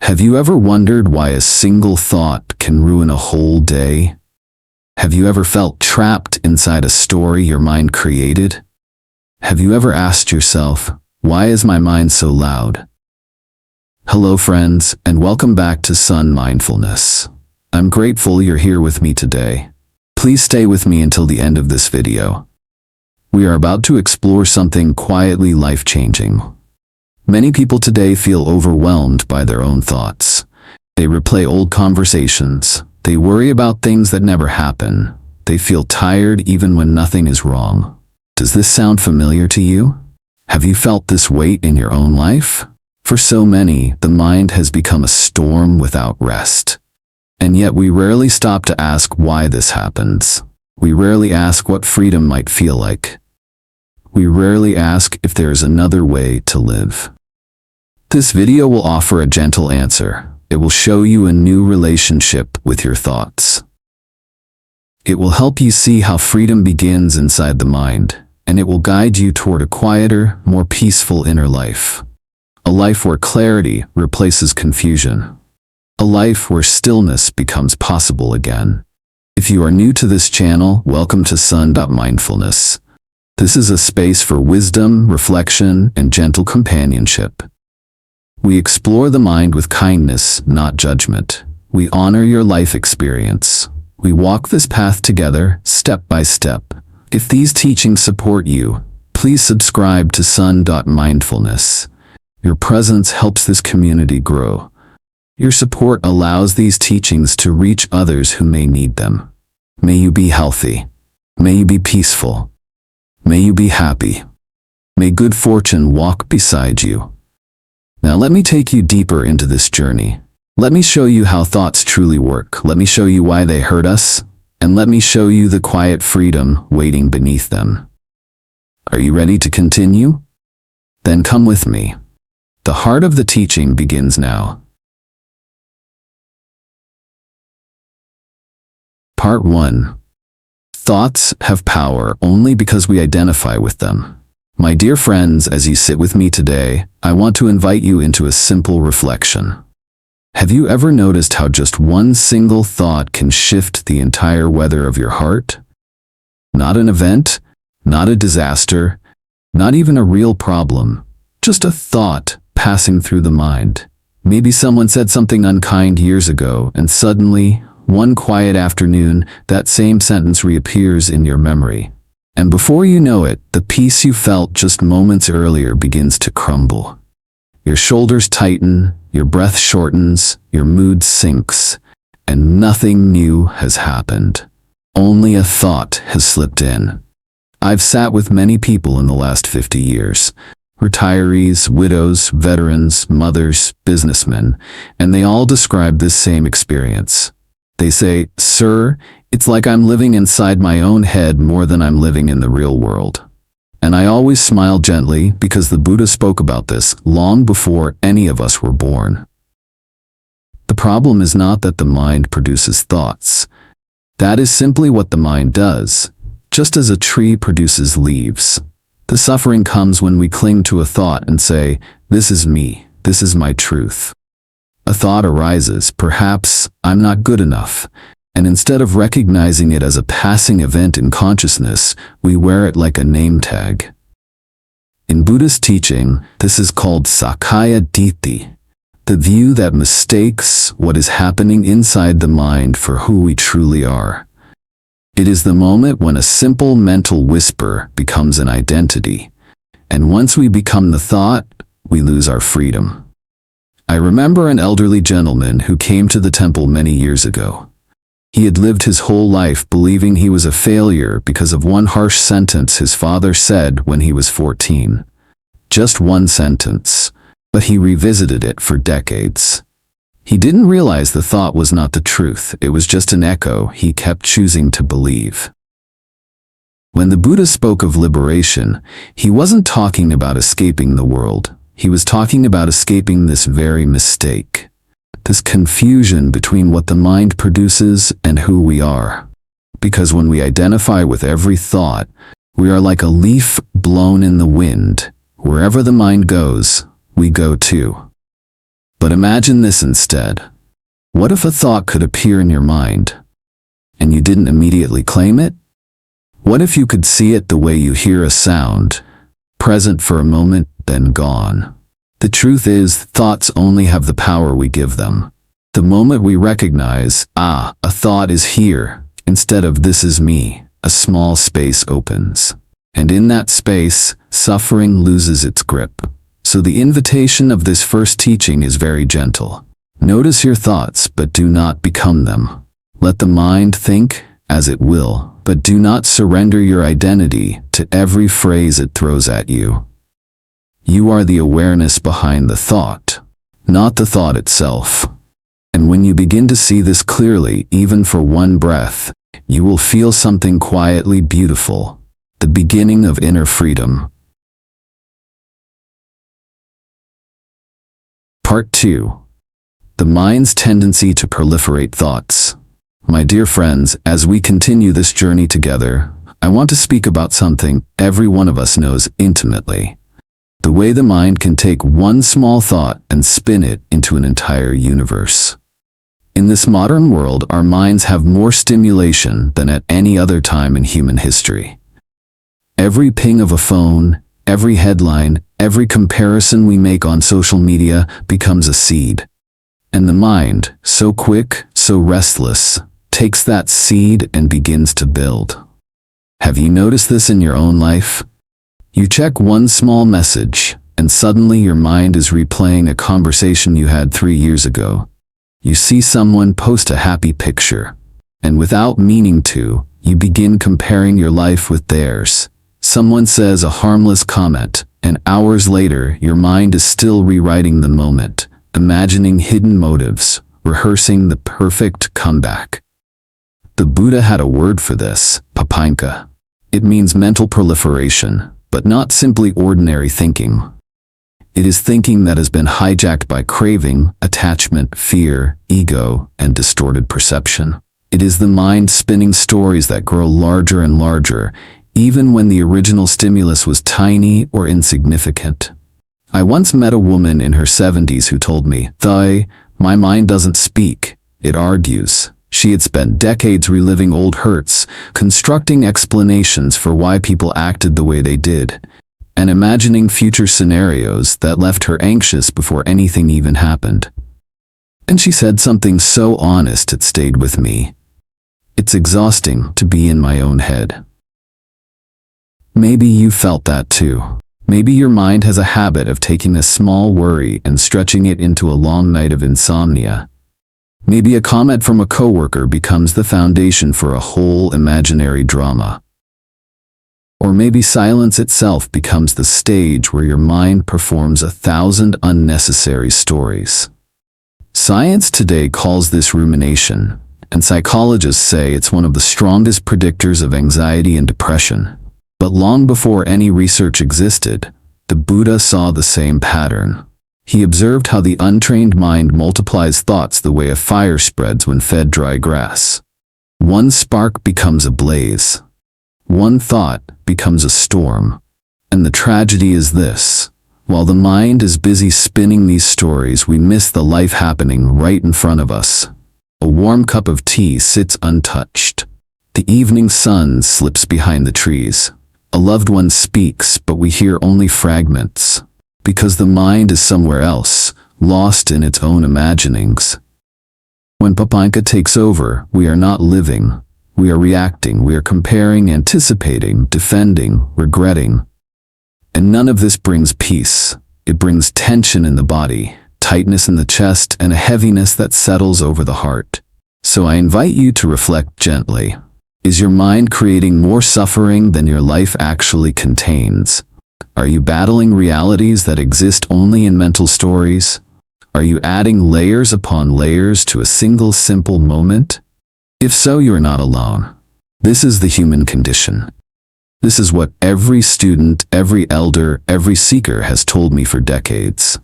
Have you ever wondered why a single thought can ruin a whole day? Have you ever felt trapped inside a story your mind created? Have you ever asked yourself, why is my mind so loud? Hello friends, and welcome back to Son.Mindfulness. I'm grateful you're here with me today. Please stay with me until the end of this video. We are about to explore something quietly life-changing. Many people today feel overwhelmed by their own thoughts. They replay old conversations. They worry about things that never happen. They feel tired even when nothing is wrong. Does this sound familiar to you? Have you felt this weight in your own life? For so many, the mind has become a storm without rest. And yet we rarely stop to ask why this happens. We rarely ask what freedom might feel like. We rarely ask if there is another way to live. This video will offer a gentle answer. It will show you a new relationship with your thoughts. It will help you see how freedom begins inside the mind, and it will guide you toward a quieter, more peaceful inner life. A life where clarity replaces confusion. A life where stillness becomes possible again. If you are new to this channel, welcome to Son.Mindfulness. This is a space for wisdom, reflection, and gentle companionship. We explore the mind with kindness, not judgment. We honor your life experience. We walk this path together, step by step. If these teachings support you, please subscribe to Son.Mindfulness. Your presence helps this community grow. Your support allows these teachings to reach others who may need them. May you be healthy. May you be peaceful. May you be happy. May good fortune walk beside you. Now let me take you deeper into this journey. Let me show you how thoughts truly work. Let me show you why they hurt us. And let me show you the quiet freedom waiting beneath them. Are you ready to continue? Then come with me. The heart of the teaching begins now. Part 1. Thoughts have power only because we identify with them. My dear friends, as you sit with me today, I want to invite you into a simple reflection. Have you ever noticed how just one single thought can shift the entire weather of your heart? Not an event, not a disaster, not even a real problem, just a thought passing through the mind. Maybe someone said something unkind years ago, and suddenly, one quiet afternoon, that same sentence reappears in your memory. And before you know it, the peace you felt just moments earlier begins to crumble. Your shoulders tighten, your breath shortens, your mood sinks, and nothing new has happened. Only a thought has slipped in. I've sat with many people in the last 50 years. Retirees, widows, veterans, mothers, businessmen, and they all describe this same experience. They say, "Sir, it's like I'm living inside my own head more than I'm living in the real world." And I always smile gently because the Buddha spoke about this long before any of us were born. The problem is not that the mind produces thoughts. That is simply what the mind does, just as a tree produces leaves. The suffering comes when we cling to a thought and say, "This is me, this is my truth." A thought arises, perhaps, "I'm not good enough." And instead of recognizing it as a passing event in consciousness, we wear it like a name tag. In Buddhist teaching, this is called Sakkaya Ditthi, the view that mistakes what is happening inside the mind for who we truly are. It is the moment when a simple mental whisper becomes an identity, and once we become the thought, we lose our freedom. I remember an elderly gentleman who came to the temple many years ago. He had lived his whole life believing he was a failure because of one harsh sentence his father said when he was 14. Just one sentence, but he revisited it for decades. He didn't realize the thought was not the truth, it was just an echo he kept choosing to believe. When the Buddha spoke of liberation, he wasn't talking about escaping the world. He was talking about escaping this very mistake. This confusion between what the mind produces and who we are. Because when we identify with every thought, we are like a leaf blown in the wind. Wherever the mind goes, we go too. But imagine this instead. What if a thought could appear in your mind, and you didn't immediately claim it? What if you could see it the way you hear a sound, present for a moment, then gone? The truth is, thoughts only have the power we give them. The moment we recognize, a thought is here, instead of this is me, a small space opens. And in that space, suffering loses its grip. So the invitation of this first teaching is very gentle. Notice your thoughts, but do not become them. Let the mind think as it will, but do not surrender your identity to every phrase it throws at you. You are the awareness behind the thought, not the thought itself. And when you begin to see this clearly, even for one breath, you will feel something quietly beautiful, the beginning of inner freedom. Part 2. The mind's tendency to proliferate thoughts. My dear friends, as we continue this journey together, I want to speak about something every one of us knows intimately. The way the mind can take one small thought and spin it into an entire universe. In this modern world, our minds have more stimulation than at any other time in human history. Every ping of a phone, every headline, every comparison we make on social media becomes a seed. And the mind, so quick, so restless, takes that seed and begins to build. Have you noticed this in your own life? You check one small message, and suddenly your mind is replaying a conversation you had 3 years ago. You see someone post a happy picture, and without meaning to, you begin comparing your life with theirs. Someone says a harmless comment, and hours later your mind is still rewriting the moment, imagining hidden motives, rehearsing the perfect comeback. The Buddha had a word for this, papanka. It means mental proliferation, but not simply ordinary thinking. It is thinking that has been hijacked by craving, attachment, fear, ego, and distorted perception. It is the mind spinning stories that grow larger and larger, even when the original stimulus was tiny or insignificant. I once met a woman in her 70s who told me, "Thai, my mind doesn't speak, it argues." She had spent decades reliving old hurts, constructing explanations for why people acted the way they did, and imagining future scenarios that left her anxious before anything even happened. And she said something so honest it stayed with me. "It's exhausting to be in my own head." Maybe you felt that too. Maybe your mind has a habit of taking a small worry and stretching it into a long night of insomnia. Maybe a comment from a coworker becomes the foundation for a whole imaginary drama. Or maybe silence itself becomes the stage where your mind performs 1,000 unnecessary stories. Science today calls this rumination, and psychologists say it's one of the strongest predictors of anxiety and depression. But long before any research existed, the Buddha saw the same pattern. He observed how the untrained mind multiplies thoughts the way a fire spreads when fed dry grass. One spark becomes a blaze. One thought becomes a storm. And the tragedy is this: while the mind is busy spinning these stories, we miss the life happening right in front of us. A warm cup of tea sits untouched. The evening sun slips behind the trees. A loved one speaks, but we hear only fragments. Because the mind is somewhere else, lost in its own imaginings. When papanka takes over, we are not living. We are reacting, we are comparing, anticipating, defending, regretting. And none of this brings peace. It brings tension in the body, tightness in the chest, and a heaviness that settles over the heart. So I invite you to reflect gently. Is your mind creating more suffering than your life actually contains? Are you battling realities that exist only in mental stories? Are you adding layers upon layers to a single simple moment? If so, you are not alone. This is the human condition. This is what every student, every elder, every seeker has told me for decades.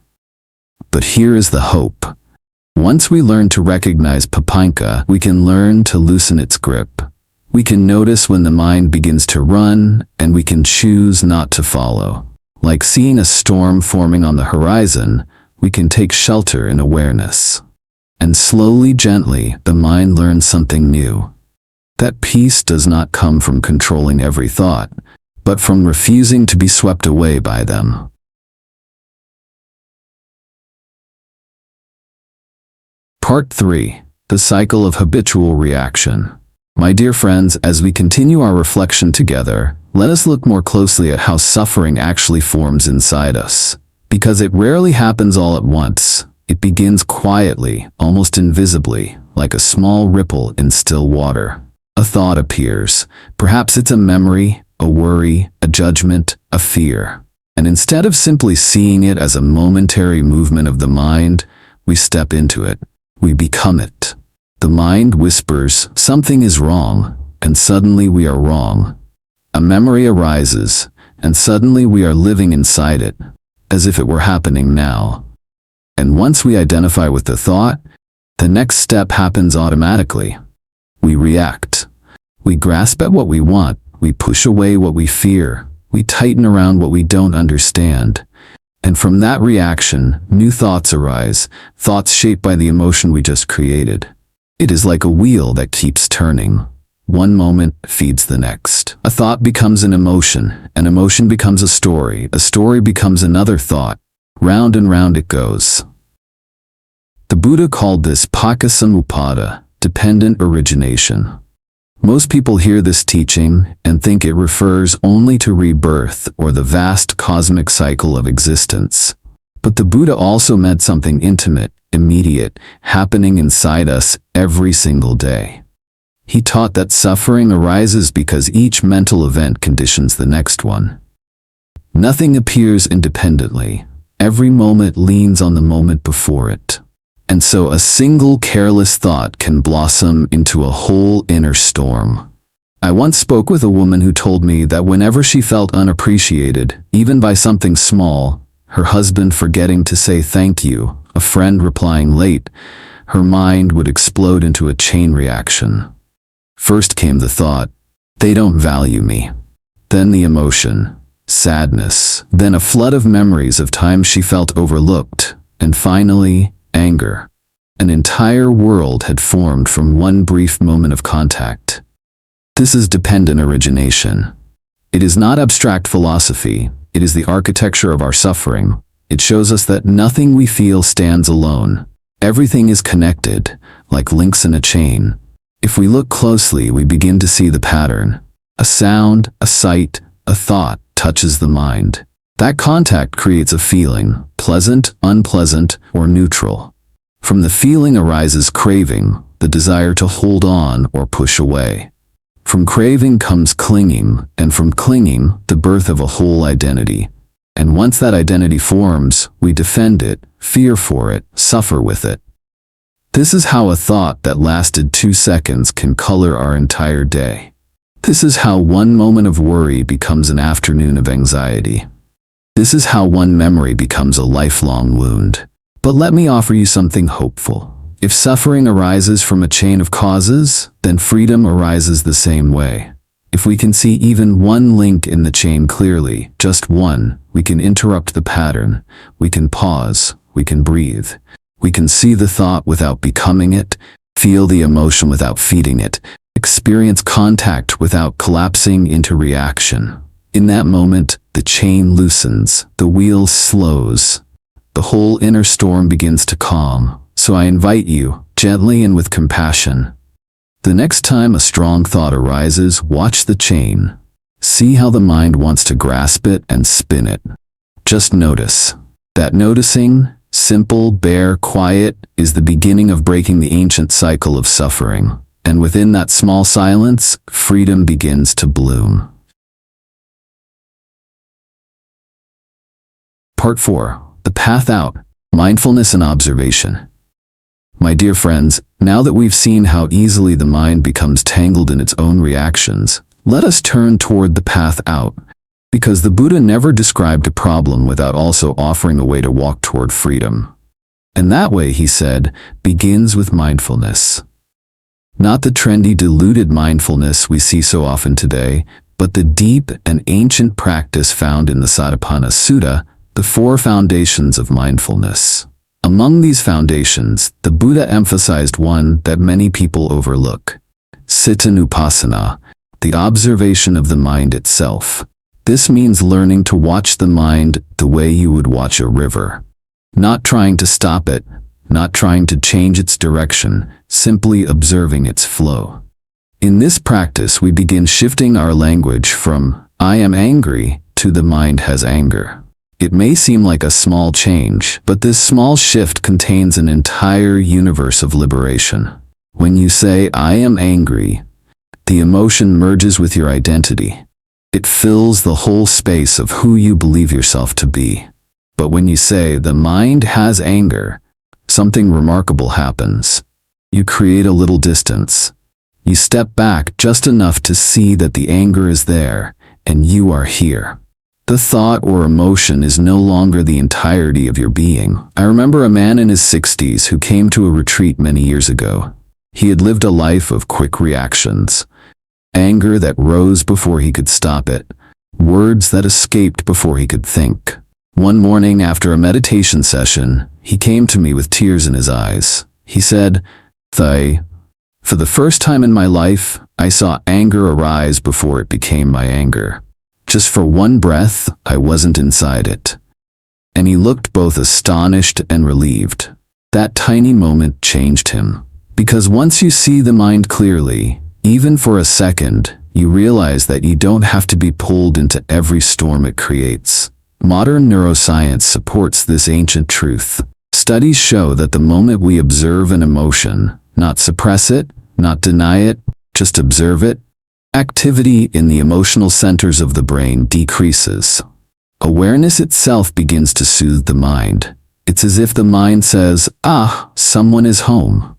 But here is the hope. Once we learn to recognize papanka, we can learn to loosen its grip. We can notice when the mind begins to run, and we can choose not to follow. Like seeing a storm forming on the horizon, we can take shelter in awareness. And slowly, gently, the mind learns something new. That peace does not come from controlling every thought, but from refusing to be swept away by them. Part 3. The Cycle of Habitual Reaction. My dear friends, as we continue our reflection together, let us look more closely at how suffering actually forms inside us. Because it rarely happens all at once. It begins quietly, almost invisibly, like a small ripple in still water. A thought appears. Perhaps it's a memory, a worry, a judgment, a fear. And instead of simply seeing it as a momentary movement of the mind, we step into it. We become it. The mind whispers, something is wrong, and suddenly we are wrong. A memory arises, and suddenly we are living inside it, as if it were happening now. And once we identify with the thought, the next step happens automatically. We react. We grasp at what we want. We push away what we fear. We tighten around what we don't understand. And from that reaction, new thoughts arise, thoughts shaped by the emotion we just created. It is like a wheel that keeps turning. One moment feeds the next. A thought becomes an emotion becomes a story becomes another thought. Round and round it goes. The Buddha called this Pratītyasamutpāda, dependent origination. Most people hear this teaching and think it refers only to rebirth or the vast cosmic cycle of existence. But the Buddha also meant something intimate, immediate, happening inside us every single day. He taught that suffering arises because each mental event conditions the next one. Nothing appears independently. Every moment leans on the moment before it. And so a single careless thought can blossom into a whole inner storm. I once spoke with a woman who told me that whenever she felt unappreciated, even by something small, her husband forgetting to say thank you, a friend replying late, her mind would explode into a chain reaction. First came the thought, they don't value me. Then the emotion, sadness, then a flood of memories of times she felt overlooked, and finally, anger. An entire world had formed from one brief moment of contact. This is dependent origination. It is not abstract philosophy, it is the architecture of our suffering. It shows us that nothing we feel stands alone. Everything is connected, like links in a chain. If we look closely, we begin to see the pattern. A sound, a sight, a thought touches the mind. That contact creates a feeling, pleasant, unpleasant, or neutral. From the feeling arises craving, the desire to hold on or push away. From craving comes clinging, and from clinging, the birth of a whole identity. And once that identity forms, we defend it, fear for it, suffer with it. This is how a thought that lasted 2 seconds can color our entire day. This is how one moment of worry becomes an afternoon of anxiety. This is how one memory becomes a lifelong wound. But let me offer you something hopeful. If suffering arises from a chain of causes, then freedom arises the same way. If we can see even one link in the chain clearly, just one, we can interrupt the pattern. We can pause. We can breathe. We can see the thought without becoming it, feel the emotion without feeding it, experience contact without collapsing into reaction. In that moment, the chain loosens, the wheel slows. The whole inner storm begins to calm. So I invite you, gently and with compassion. The next time a strong thought arises, watch the chain. See how the mind wants to grasp it and spin it. Just notice. That noticing, simple, bare, quiet, is the beginning of breaking the ancient cycle of suffering. And within that small silence, freedom begins to bloom. Part 4. The Path Out, Mindfulness and Observation. My dear friends, now that we've seen how easily the mind becomes tangled in its own reactions, let us turn toward the path out, because the Buddha never described a problem without also offering a way to walk toward freedom. And that way, he said, begins with mindfulness. Not the trendy, diluted mindfulness we see so often today, but the deep and ancient practice found in the Satipatthana Sutta, the 4 foundations of mindfulness. Among these foundations, the Buddha emphasized one that many people overlook: cittanupassana, the observation of the mind itself. This means learning to watch the mind the way you would watch a river. Not trying to stop it, not trying to change its direction, simply observing its flow. In this practice, we begin shifting our language from "I am angry" to "the mind has anger." It may seem like a small change, but this small shift contains an entire universe of liberation. When you say "I am angry," the emotion merges with your identity. It fills the whole space of who you believe yourself to be. But when you say "the mind has anger," something remarkable happens. You create a little distance. You step back just enough to see that the anger is there, and you are here. The thought or emotion is no longer the entirety of your being. I remember a man in his 60s who came to a retreat many years ago. He had lived a life of quick reactions. Anger that rose before he could stop it. Words that escaped before he could think. One morning after a meditation session, he came to me with tears in his eyes. He said, "Thai, for the first time in my life, I saw anger arise before it became my anger. Just for one breath, I wasn't inside it." And he looked both astonished and relieved. That tiny moment changed him. Because once you see the mind clearly, even for a second, you realize that you don't have to be pulled into every storm it creates. Modern neuroscience supports this ancient truth. Studies show that the moment we observe an emotion, not suppress it, not deny it, just observe it, activity in the emotional centers of the brain decreases. Awareness itself begins to soothe the mind. It's as if the mind says, "Ah, someone is home."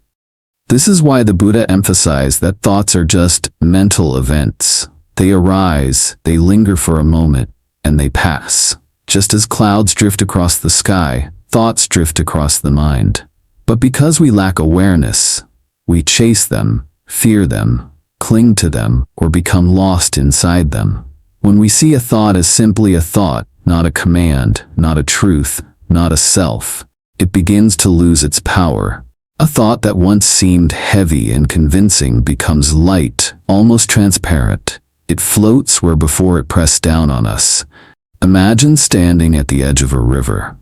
This is why the Buddha emphasized that thoughts are just mental events. They arise, they linger for a moment, and they pass. Just as clouds drift across the sky, thoughts drift across the mind. But because we lack awareness, we chase them, fear them, cling to them, or become lost inside them. When we see a thought as simply a thought, not a command, not a truth, not a self, it begins to lose its power. A thought that once seemed heavy and convincing becomes light, almost transparent. It floats where before it pressed down on us. Imagine standing at the edge of a river.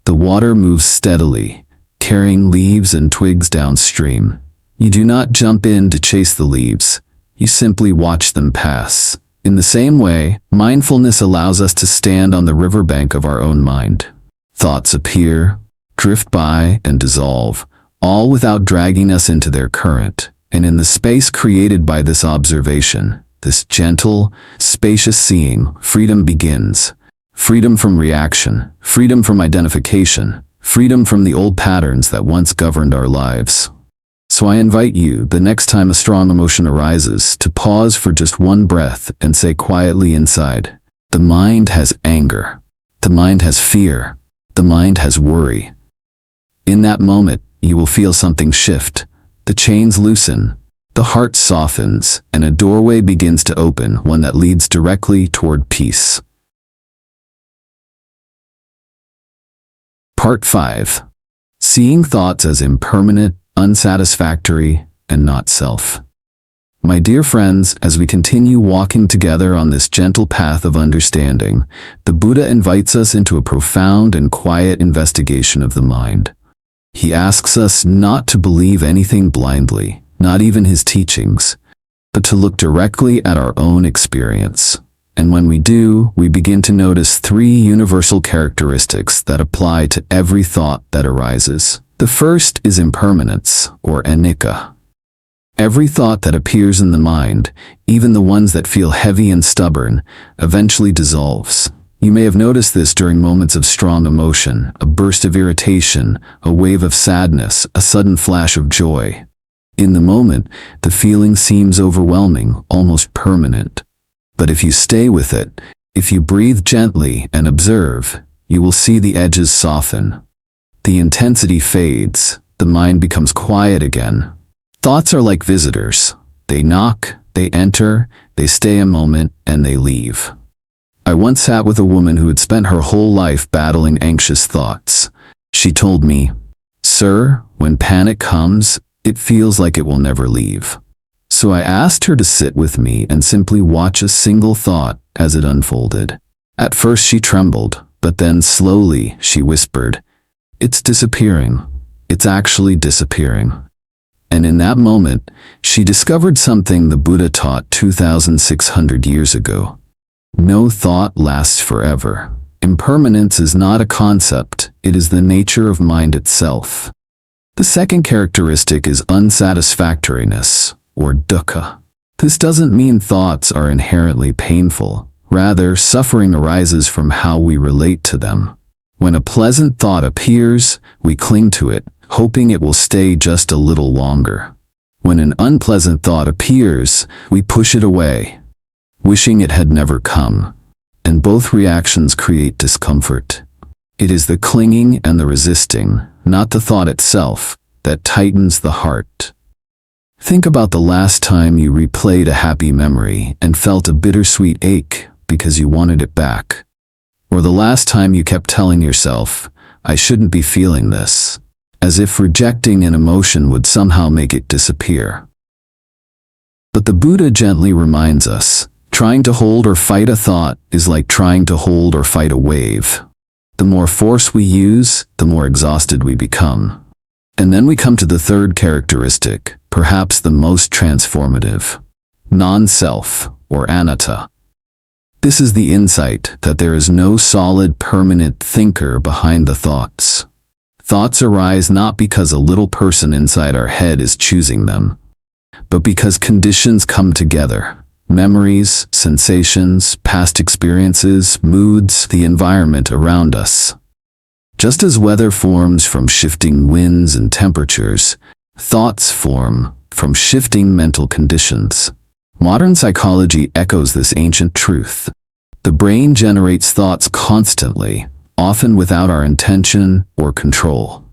The water moves steadily, carrying leaves and twigs downstream. You do not jump in to chase the leaves. You simply watch them pass. In the same way, mindfulness allows us to stand on the riverbank of our own mind. Thoughts appear, drift by, and dissolve, all without dragging us into their current. And in the space created by this observation, this gentle, spacious seeing, freedom begins. Freedom from reaction, freedom from identification, freedom from the old patterns that once governed our lives. So I invite you, the next time a strong emotion arises, to pause for just one breath and say quietly inside, "The mind has anger. The mind has fear. The mind has worry." In that moment, you will feel something shift. The chains loosen, the heart softens, and a doorway begins to open, one that leads directly toward peace. Part 5. Seeing thoughts as impermanent, unsatisfactory, and not self. My dear friends, as we continue walking together on this gentle path of understanding, the Buddha invites us into a profound and quiet investigation of the mind. He asks us not to believe anything blindly, not even his teachings, but to look directly at our own experience. And when we do, we begin to notice 3 universal characteristics that apply to every thought that arises. The first is impermanence, or anicca. Every thought that appears in the mind, even the ones that feel heavy and stubborn, eventually dissolves. You may have noticed this during moments of strong emotion, a burst of irritation, a wave of sadness, a sudden flash of joy. In the moment, the feeling seems overwhelming, almost permanent. But if you stay with it, if you breathe gently and observe, you will see the edges soften. The intensity fades, the mind becomes quiet again. Thoughts are like visitors. They knock, they enter, they stay a moment, and they leave. I once sat with a woman who had spent her whole life battling anxious thoughts. She told me, "Sir, when panic comes, it feels like it will never leave." So I asked her to sit with me and simply watch a single thought as it unfolded. At first she trembled, but then slowly she whispered, "It's disappearing. It's actually disappearing." And in that moment, she discovered something the Buddha taught 2,600 years ago. No thought lasts forever. Impermanence is not a concept, it is the nature of mind itself. The second characteristic is unsatisfactoriness, or dukkha. This doesn't mean thoughts are inherently painful. Rather, suffering arises from how we relate to them. When a pleasant thought appears, we cling to it, hoping it will stay just a little longer. When an unpleasant thought appears, we push it away, wishing it had never come. And both reactions create discomfort. It is the clinging and the resisting, not the thought itself, that tightens the heart. Think about the last time you replayed a happy memory and felt a bittersweet ache because you wanted it back. Or the last time you kept telling yourself, "I shouldn't be feeling this," as if rejecting an emotion would somehow make it disappear. But the Buddha gently reminds us, trying to hold or fight a thought is like trying to hold or fight a wave. The more force we use, the more exhausted we become. And then we come to the third characteristic, perhaps the most transformative: non-self, or Anattā. This is the insight that there is no solid, permanent thinker behind the thoughts. Thoughts arise not because a little person inside our head is choosing them, but because conditions come together. Memories, sensations, past experiences, moods, the environment around us. Just as weather forms from shifting winds and temperatures, thoughts form from shifting mental conditions. Modern psychology echoes this ancient truth. The brain generates thoughts constantly, often without our intention or control.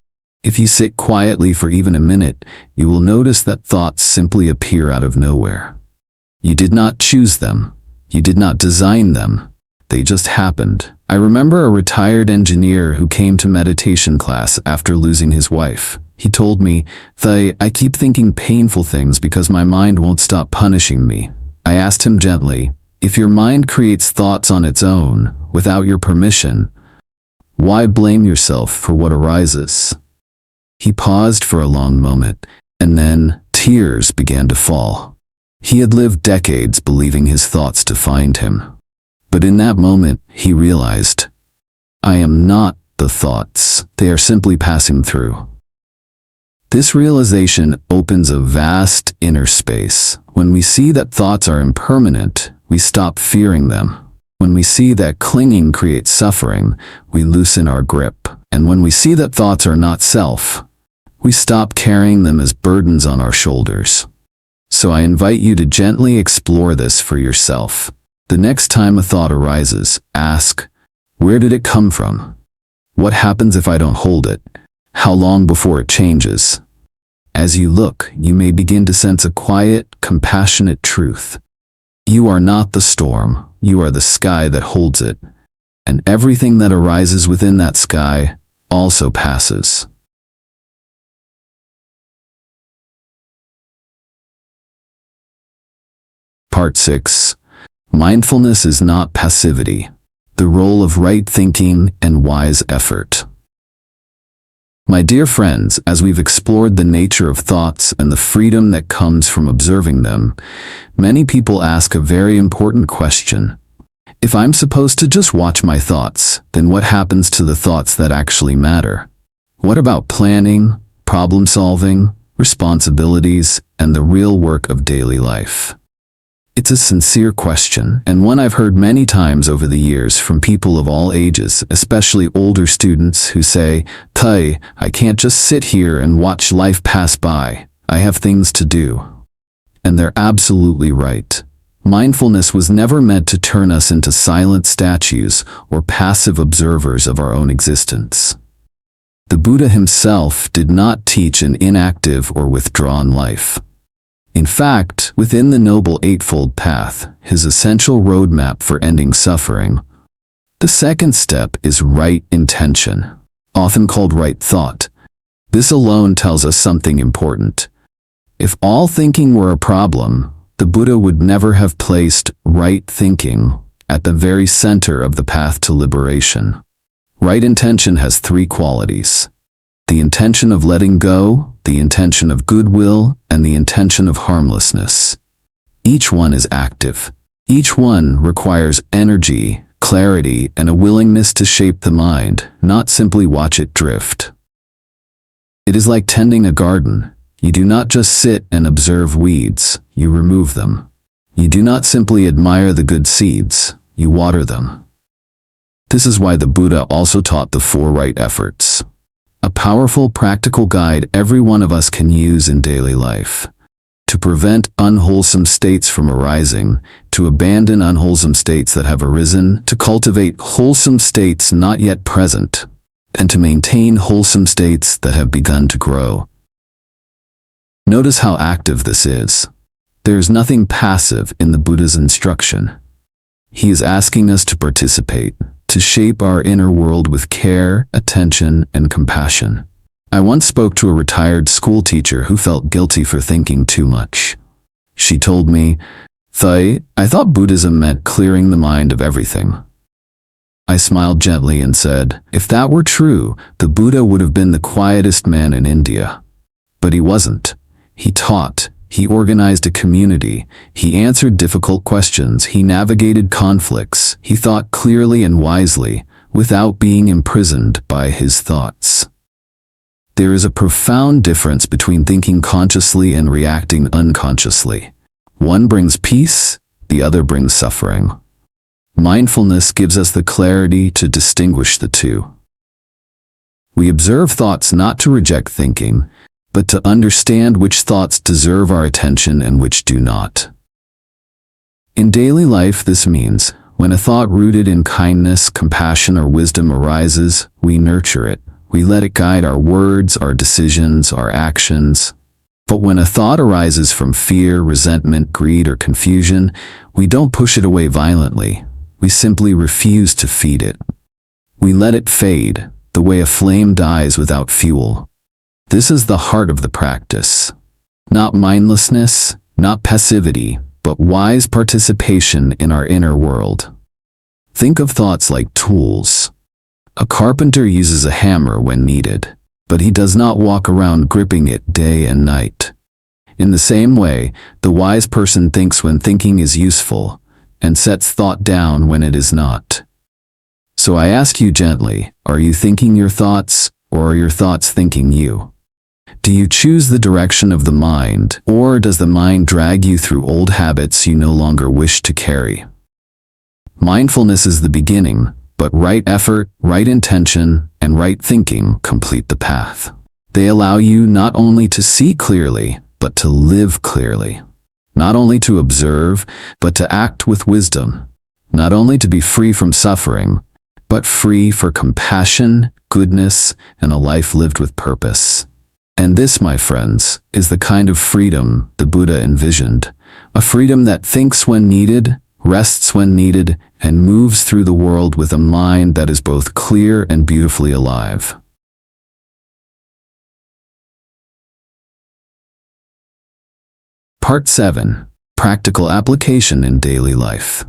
If you sit quietly for even a minute, you will notice that thoughts simply appear out of nowhere. You did not choose them. You did not design them. They just happened. I remember a retired engineer who came to meditation class after losing his wife. He told me, I keep thinking painful things because my mind won't stop punishing me." I asked him gently, "If your mind creates thoughts on its own, without your permission, why blame yourself for what arises?" He paused for a long moment, and then tears began to fall. He had lived decades believing his thoughts defined him. But in that moment, he realized, I am not the thoughts, they are simply passing through. This realization opens a vast inner space. When we see that thoughts are impermanent, we stop fearing them. When we see that clinging creates suffering, we loosen our grip. And when we see that thoughts are not self, we stop carrying them as burdens on our shoulders. So I invite you to gently explore this for yourself. The next time a thought arises, ask, where did it come from? What happens if I don't hold it? How long before it changes? As you look, you may begin to sense a quiet, compassionate truth. You are not the storm, you are the sky that holds it. And everything that arises within that sky also passes. Part 6. Mindfulness is not passivity. The role of right thinking and wise effort. My dear friends, as we've explored the nature of thoughts and the freedom that comes from observing them, many people ask a very important question. If I'm supposed to just watch my thoughts, then what happens to the thoughts that actually matter? What about planning, problem solving, responsibilities, and the real work of daily life? It's a sincere question, and one I've heard many times over the years from people of all ages, especially older students who say, I can't just sit here and watch life pass by. I have things to do. And they're absolutely right. Mindfulness was never meant to turn us into silent statues or passive observers of our own existence. The Buddha himself did not teach an inactive or withdrawn life. In fact, within the Noble Eightfold Path, his essential roadmap for ending suffering, the second step is right intention. often called right thought. This alone tells us something important. If all thinking were a problem, the Buddha would never have placed right thinking at the very center of the path to liberation. Right intention has three qualities: the intention of letting go, the intention of goodwill, and the intention of harmlessness. Each one is active. Each one requires energy, clarity, and a willingness to shape the mind, not simply watch it drift. It is like tending a garden. You do not just sit and observe weeds, you remove them. You do not simply admire the good seeds, you water them. This is why the Buddha also taught the four right efforts, a powerful practical guide every one of us can use in daily life. To prevent unwholesome states from arising, to abandon unwholesome states that have arisen, to cultivate wholesome states not yet present, and to maintain wholesome states that have begun to grow. Notice how active this is. There is nothing passive in the Buddha's instruction. He is asking us to participate, to shape our inner world with care, attention, and compassion. I once spoke to a retired school teacher who felt guilty for thinking too much. She told me, "Thay, I thought Buddhism meant clearing the mind of everything." I smiled gently and said, if that were true, the Buddha would have been the quietest man in India. But he wasn't. He taught. He organized a community. He answered difficult questions. He navigated conflicts. He thought clearly and wisely, without being imprisoned by his thoughts. There is a profound difference between thinking consciously and reacting unconsciously. One brings peace, the other brings suffering. Mindfulness gives us the clarity to distinguish the two. We observe thoughts not to reject thinking, but to understand which thoughts deserve our attention and which do not. In daily life, this means, when a thought rooted in kindness, compassion, or wisdom arises, we nurture it. We let it guide our words, our decisions, our actions. But when a thought arises from fear, resentment, greed, or confusion, we don't push it away violently. We simply refuse to feed it. We let it fade, the way a flame dies without fuel. This is the heart of the practice. Not mindlessness, not passivity, but wise participation in our inner world. Think of thoughts like tools. A carpenter uses a hammer when needed, but he does not walk around gripping it day and night. In the same way, the wise person thinks when thinking is useful, and sets thought down when it is not. So I ask you gently, are you thinking your thoughts, or are your thoughts thinking you? Do you choose the direction of the mind, or does the mind drag you through old habits you no longer wish to carry? Mindfulness is the beginning, but right effort, right intention, and right thinking complete the path. They allow you not only to see clearly, but to live clearly. Not only to observe, but to act with wisdom. Not only to be free from suffering, but free for compassion, goodness, and a life lived with purpose. And this, my friends, is the kind of freedom the Buddha envisioned. A freedom that thinks when needed, rests when needed, and moves through the world with a mind that is both clear and beautifully alive. Part 7. Practical Application in Daily Life.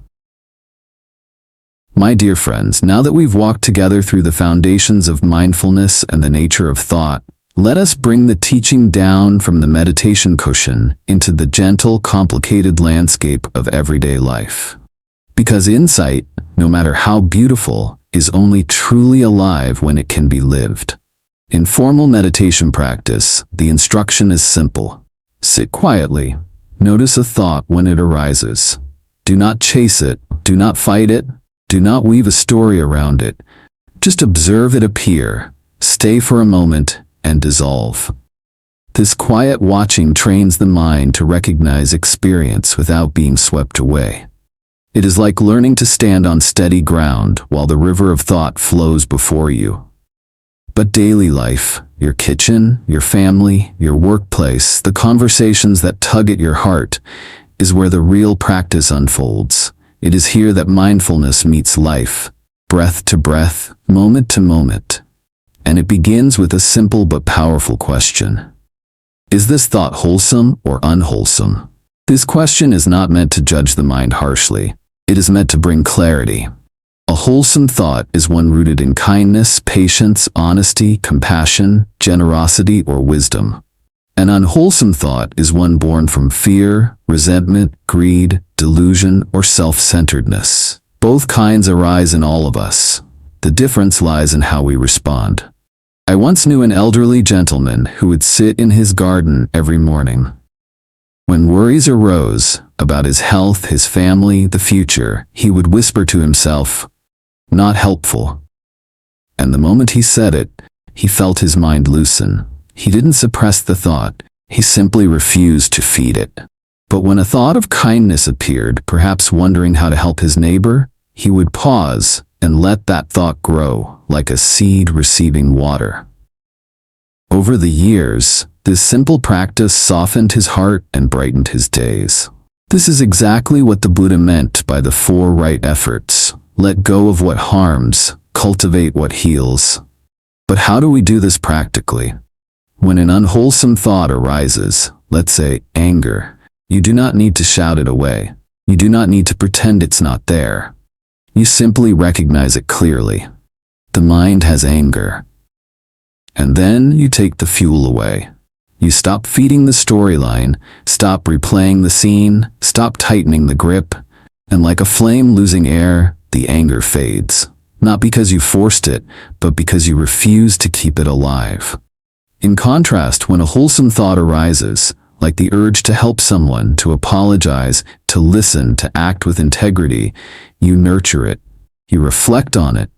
My dear friends, now that we've walked together through the foundations of mindfulness and the nature of thought, let us bring the teaching down from the meditation cushion into the gentle, complicated landscape of everyday life. Because insight, no matter how beautiful, is only truly alive when it can be lived. In formal meditation practice, the instruction is simple. Sit quietly. Notice a thought when it arises. Do not chase it. Do not fight it. Do not weave a story around it. Just observe it appear, stay for a moment, and dissolve. This quiet watching trains the mind to recognize experience without being swept away. It is like learning to stand on steady ground while the river of thought flows before you. But daily life, your kitchen, your family, your workplace, the conversations that tug at your heart, is where the real practice unfolds. It is here that mindfulness meets life, breath to breath, moment to moment. And it begins with a simple but powerful question. Is this thought wholesome or unwholesome? This question is not meant to judge the mind harshly. It is meant to bring clarity. A wholesome thought is one rooted in kindness, patience, honesty, compassion, generosity, or wisdom. An unwholesome thought is one born from fear, resentment, greed, delusion, or self-centeredness. Both kinds arise in all of us. The difference lies in how we respond. I once knew an elderly gentleman who would sit in his garden every morning. When worries arose about his health, his family, the future, he would whisper to himself, "Not helpful." And the moment he said it, he felt his mind loosen. He didn't suppress the thought, he simply refused to feed it. But when a thought of kindness appeared, perhaps wondering how to help his neighbor, he would pause and let that thought grow, like a seed receiving water. Over the years, this simple practice softened his heart and brightened his days. This is exactly what the Buddha meant by the four right efforts. Let go of what harms, cultivate what heals. But how do we do this practically? When an unwholesome thought arises, let's say anger, you do not need to shout it away. You do not need to pretend it's not there. You simply recognize it clearly. The mind has anger. And then you take the fuel away. You stop feeding the storyline, stop replaying the scene, stop tightening the grip, and like a flame losing air, the anger fades. Not because you forced it, but because you refuse to keep it alive. In contrast, when a wholesome thought arises, like the urge to help someone, to apologize, to listen, to act with integrity, you nurture it, you reflect on it,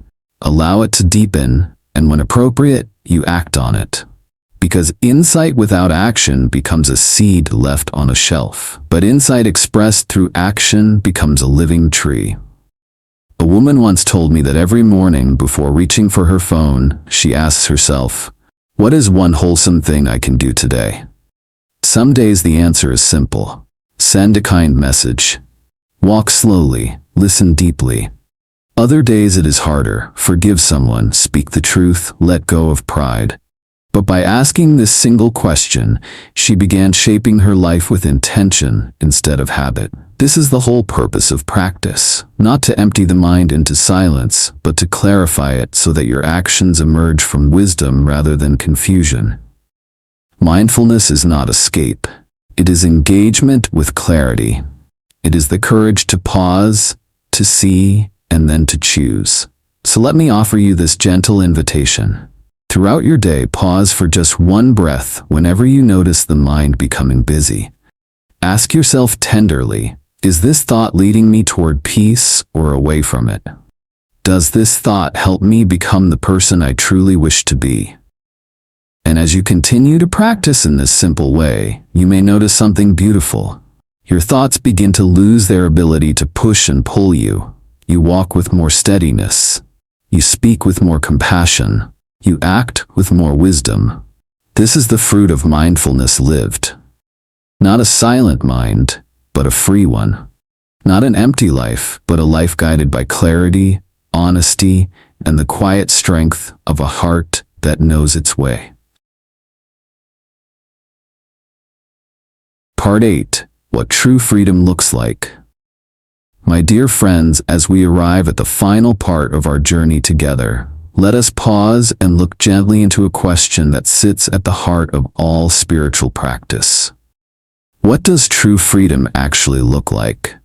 allow it to deepen, and when appropriate, you act on it. Because insight without action becomes a seed left on a shelf, but insight expressed through action becomes a living tree. A woman once told me that every morning before reaching for her phone, she asks herself, "What is one wholesome thing I can do today?" Some days the answer is simple. Send a kind message. Walk slowly, listen deeply. Other days it is harder. Forgive someone, speak the truth, let go of pride. But by asking this single question, she began shaping her life with intention instead of habit. This is the whole purpose of practice, not to empty the mind into silence, but to clarify it so that your actions emerge from wisdom rather than confusion. Mindfulness is not escape. It is engagement with clarity. It is the courage to pause, to see, and then to choose. So let me offer you this gentle invitation. Throughout your day, pause for just one breath whenever you notice the mind becoming busy. Ask yourself tenderly, is this thought leading me toward peace or away from it? Does this thought help me become the person I truly wish to be? And as you continue to practice in this simple way, you may notice something beautiful. Your thoughts begin to lose their ability to push and pull you. You walk with more steadiness. You speak with more compassion. You act with more wisdom. This is the fruit of mindfulness lived. Not a silent mind, but a free one. Not an empty life, but a life guided by clarity, honesty, and the quiet strength of a heart that knows its way. Part 8. What true freedom looks like. My dear friends, as we arrive at the final part of our journey together, let us pause and look gently into a question that sits at the heart of all spiritual practice. What does true freedom actually look like?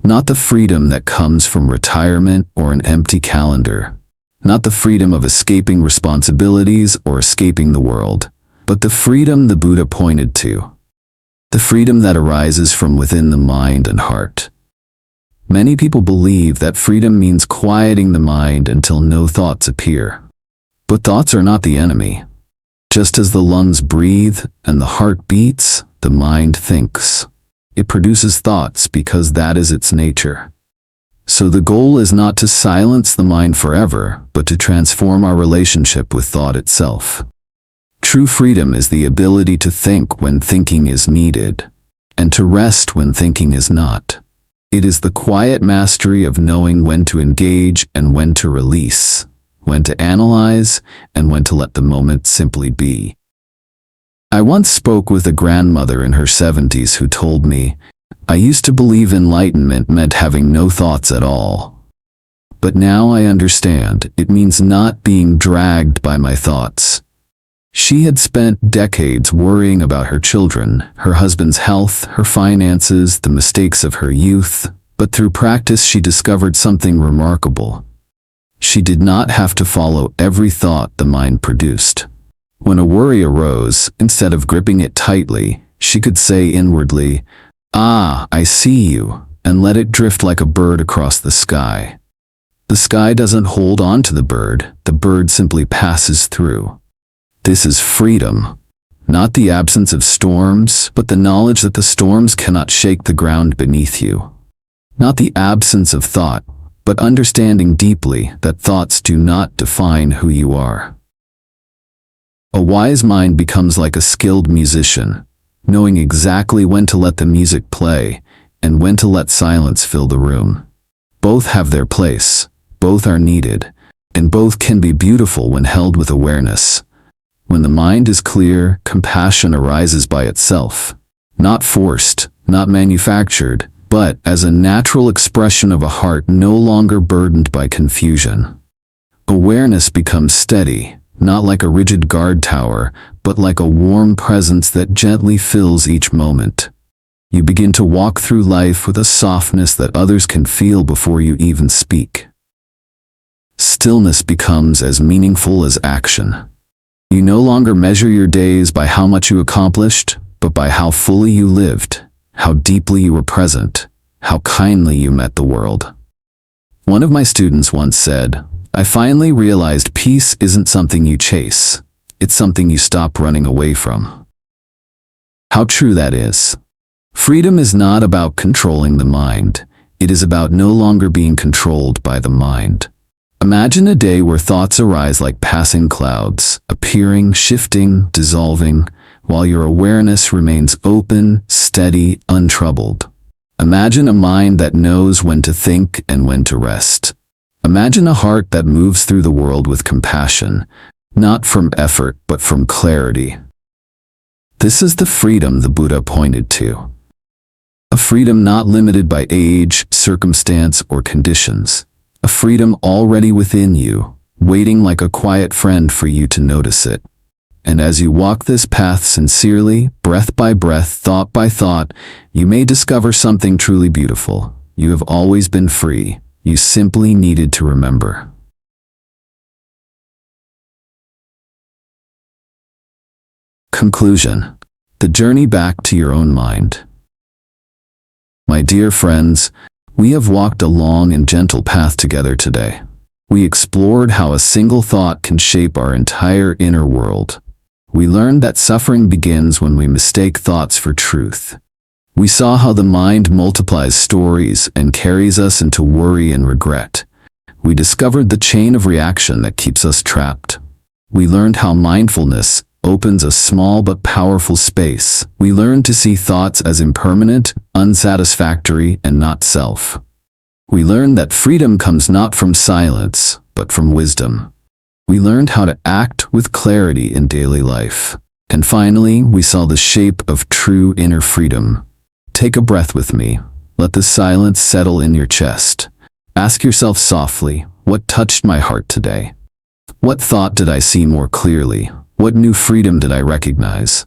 Not the freedom that comes from retirement or an empty calendar. Not the freedom of escaping responsibilities or escaping the world, but the freedom the Buddha pointed to. The freedom that arises from within the mind and heart. Many people believe that freedom means quieting the mind until no thoughts appear. But thoughts are not the enemy. Just as the lungs breathe and the heart beats, the mind thinks. It produces thoughts because that is its nature. So the goal is not to silence the mind forever, but to transform our relationship with thought itself. True freedom is the ability to think when thinking is needed, and to rest when thinking is not. It is the quiet mastery of knowing when to engage and when to release, when to analyze, and when to let the moment simply be. I once spoke with a grandmother in her 70s who told me, "I used to believe enlightenment meant having no thoughts at all. But now I understand it means not being dragged by my thoughts." She had spent decades worrying about her children, her husband's health, her finances, the mistakes of her youth, but through practice she discovered something remarkable. She did not have to follow every thought the mind produced. When a worry arose, instead of gripping it tightly, she could say inwardly, "Ah, I see you," and let it drift like a bird across the sky. The sky doesn't hold on to the bird simply passes through. This is freedom. Not the absence of storms, but the knowledge that the storms cannot shake the ground beneath you. Not the absence of thought, but understanding deeply that thoughts do not define who you are. A wise mind becomes like a skilled musician, knowing exactly when to let the music play and when to let silence fill the room. Both have their place, both are needed, and both can be beautiful when held with awareness. When the mind is clear, compassion arises by itself, not forced, not manufactured, but as a natural expression of a heart no longer burdened by confusion. Awareness becomes steady, not like a rigid guard tower, but like a warm presence that gently fills each moment. You begin to walk through life with a softness that others can feel before you even speak. Stillness becomes as meaningful as action. You no longer measure your days by how much you accomplished, but by how fully you lived, how deeply you were present, how kindly you met the world. One of my students once said, "I finally realized peace isn't something you chase, it's something you stop running away from." How true that is. Freedom is not about controlling the mind, it is about no longer being controlled by the mind. Imagine a day where thoughts arise like passing clouds, appearing, shifting, dissolving, while your awareness remains open, steady, untroubled. Imagine a mind that knows when to think and when to rest. Imagine a heart that moves through the world with compassion, not from effort but from clarity. This is the freedom the Buddha pointed to. A freedom not limited by age, circumstance, or conditions. A freedom already within you, waiting like a quiet friend for you to notice it. And as you walk this path sincerely, breath by breath, thought by thought, you may discover something truly beautiful. You have always been free. You simply needed to remember. Conclusion. The journey back to your own mind. My dear friends, we have walked a long and gentle path together today. We explored how a single thought can shape our entire inner world. We learned that suffering begins when we mistake thoughts for truth. We saw how the mind multiplies stories and carries us into worry and regret. We discovered the chain of reaction that keeps us trapped. We learned how mindfulness opens a small but powerful space. We learned to see thoughts as impermanent, unsatisfactory, and not self. We learned that freedom comes not from silence, but from wisdom. We learned how to act with clarity in daily life. And finally, we saw the shape of true inner freedom. Take a breath with me. Let the silence settle in your chest. Ask yourself softly, what touched my heart today? What thought did I see more clearly? What new freedom did I recognize?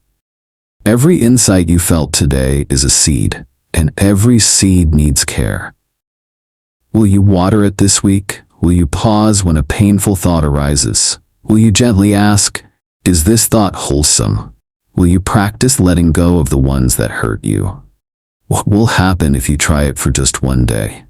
Every insight you felt today is a seed, and every seed needs care. Will you water it this week? Will you pause when a painful thought arises? Will you gently ask, is this thought wholesome? Will you practice letting go of the ones that hurt you? What will happen if you try it for just one day?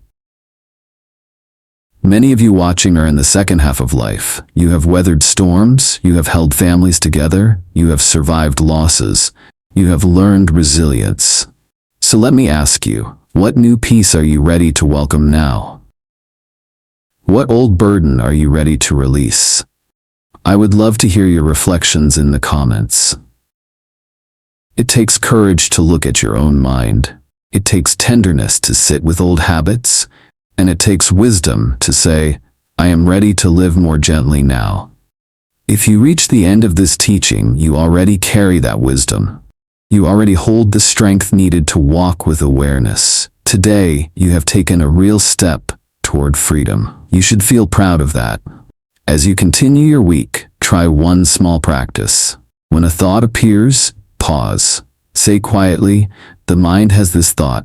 Many of you watching are in the second half of life. You have weathered storms, you have held families together, you have survived losses, you have learned resilience. So let me ask you, what new peace are you ready to welcome now? What old burden are you ready to release? I would love to hear your reflections in the comments. It takes courage to look at your own mind. It takes tenderness to sit with old habits. And it takes wisdom to say, I am ready to live more gently now. If you reach the end of this teaching, you already carry that wisdom. You already hold the strength needed to walk with awareness. Today, you have taken a real step toward freedom. You should feel proud of that. As you continue your week, try one small practice. When a thought appears, pause. Say quietly, "The mind has this thought."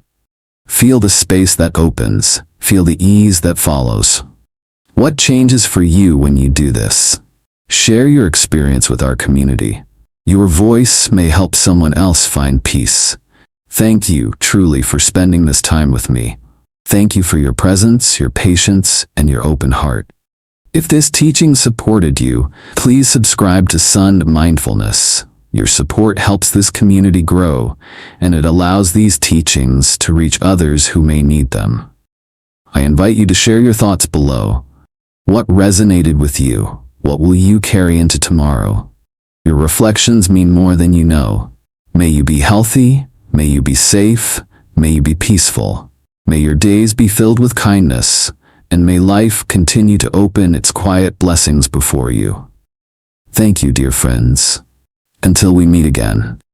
Feel the space that opens. Feel the ease that follows. What changes for you when you do this? Share your experience with our community. Your voice may help someone else find peace. Thank you, truly, for spending this time with me. Thank you for your presence, your patience, and your open heart. If this teaching supported you, please subscribe to Son.Mindfulness. Your support helps this community grow, and it allows these teachings to reach others who may need them. I invite you to share your thoughts below. What resonated with you? What will you carry into tomorrow? Your reflections mean more than you know. May you be healthy. May you be safe. May you be peaceful. May your days be filled with kindness, and may life continue to open its quiet blessings before you. Thank you, dear friends. Until we meet again.